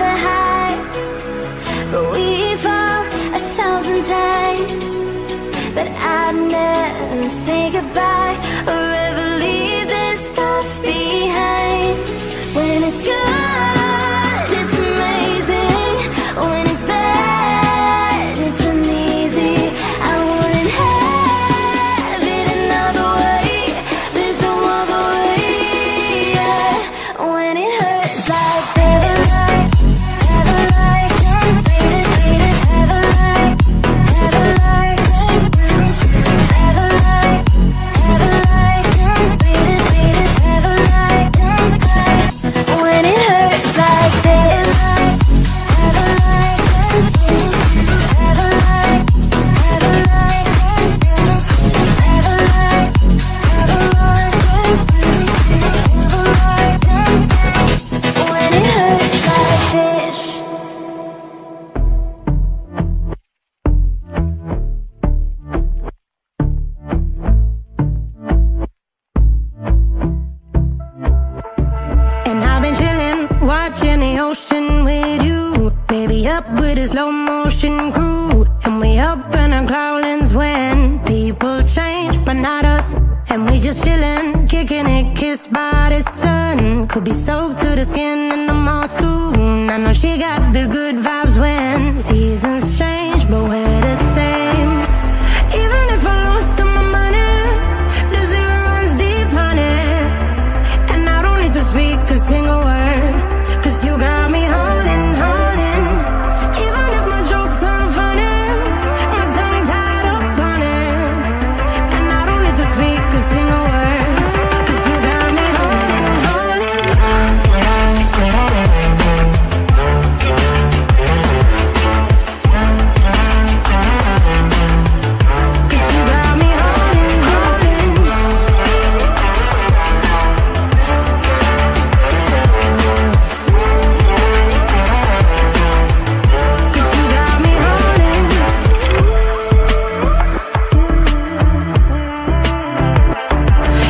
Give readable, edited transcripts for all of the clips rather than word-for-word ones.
we're high, but we fall 1,000 times. But I'd never say goodbye or ever leave this stuff behind. When it's good, it's amazing. When it's bad, it's uneasy. I wouldn't have it another way. There's no other way, yeah. When it hurts like this, ever like, ever like, ever like, ever like, ever like, ever like, when it hurts like this, ever like, ever like, ever like, ever like, ever like, when it hurts like this. And I've been chillin', watching the ocean with you. Baby up with a slow motion crew. And we up in our growlings when people change, but not us. And we just chillin', kicking it, kissed by the sun. Could be soaked to the skin in the mall soon. I know she got the good vibes when seasons change, but we're the same. Even if I lost all my money, the zero runs deep, honey. And I don't need to speak a single word, 'cause you got me holding, holding. Even if my jokes aren't funny, my tongue tied up on it. And I don't need to speak a single word, 'cause you got me holding, holding. 'Cause you got me holding,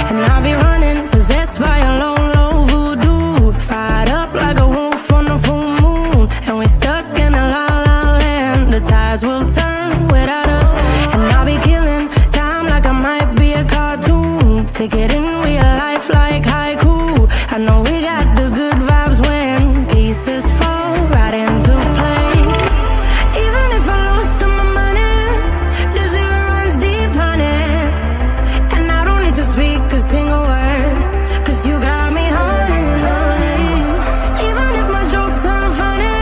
And I'll be running, possessed by a low, low voodoo. Fired up like a wolf on the full moon. And we're stuck in a la la land. The tides will turn without us. And I'll be killing time like I might be a cartoon. Take it in real life like haiku. I know we got the good vibes when pieces fall right into place. Even if I lost all my money, the zero runs deep, honey. And I don't need to speak a single word, 'cause you got me holding, holding. Even if my jokes aren't funny,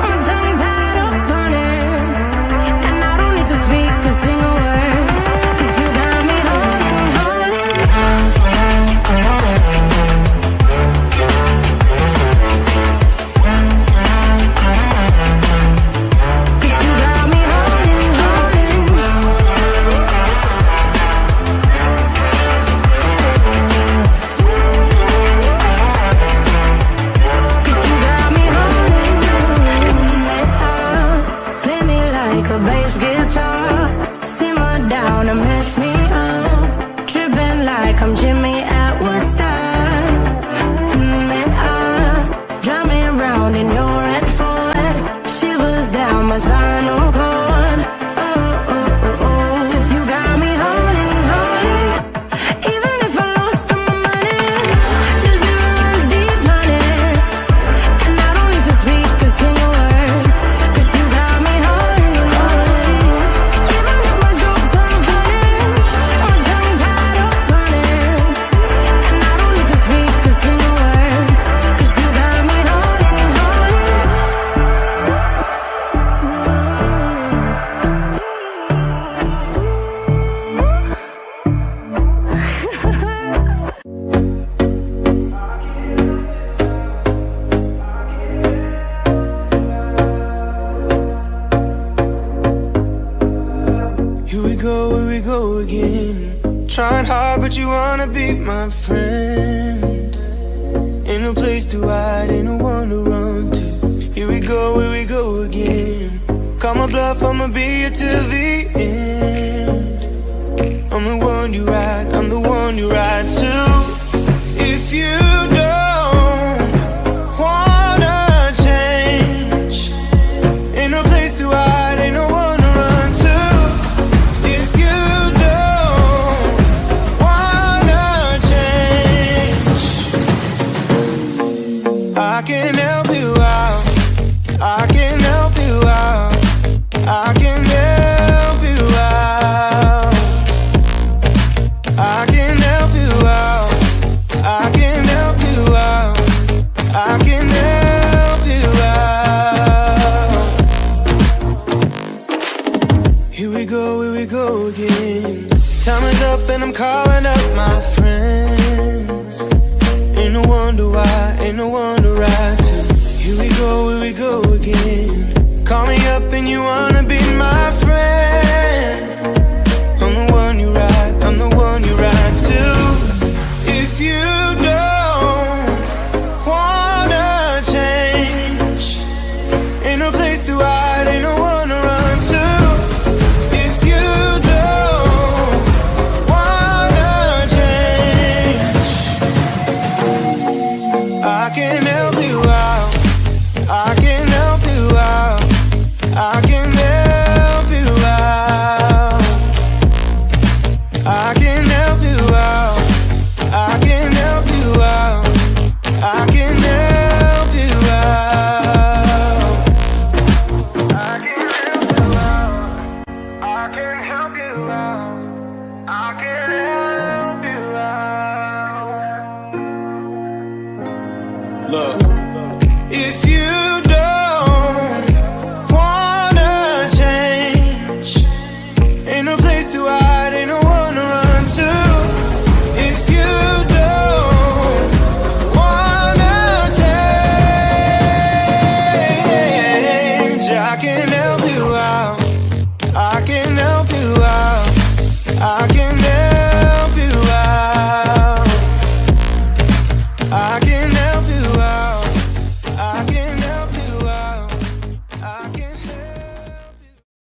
my tongue tied up on it. And I don't need to speak a single word, 'cause you got me holding, holding. 'Cause you got me holding, play me like a bass guitar, simmer down and mess me up, tripping like I'm Jimmy at Woodstock. And drive me around in your red Ford, shivers down my spinal cord. Oh, oh, oh, oh. 'Cause you got me holding, holding. Even if I lost all my money, the zero runs deep, honey. And I don't need to speak a single word, 'cause you got me holding, holding. Even if my jokes aren't funny, my tongue tied up on it. And I don't need to speak a single word, 'cause you got me holding, holding. Here we go again. Trying hard, but you wanna be my friend. Ain't no place to hide, ain't no one to run to. Here we go again. Call my bluff, I'ma be here till the end. I'm the one you ride, I'm the one you ride to. If you don't wanna change, calling up my friends. Ain't no wonder why, ain't no wonder right to. Here we go again. Call me up and you wanna be my friend. I'm the one you ride, I'm the one you ride to. If you don't wanna change, ain't no place to hide.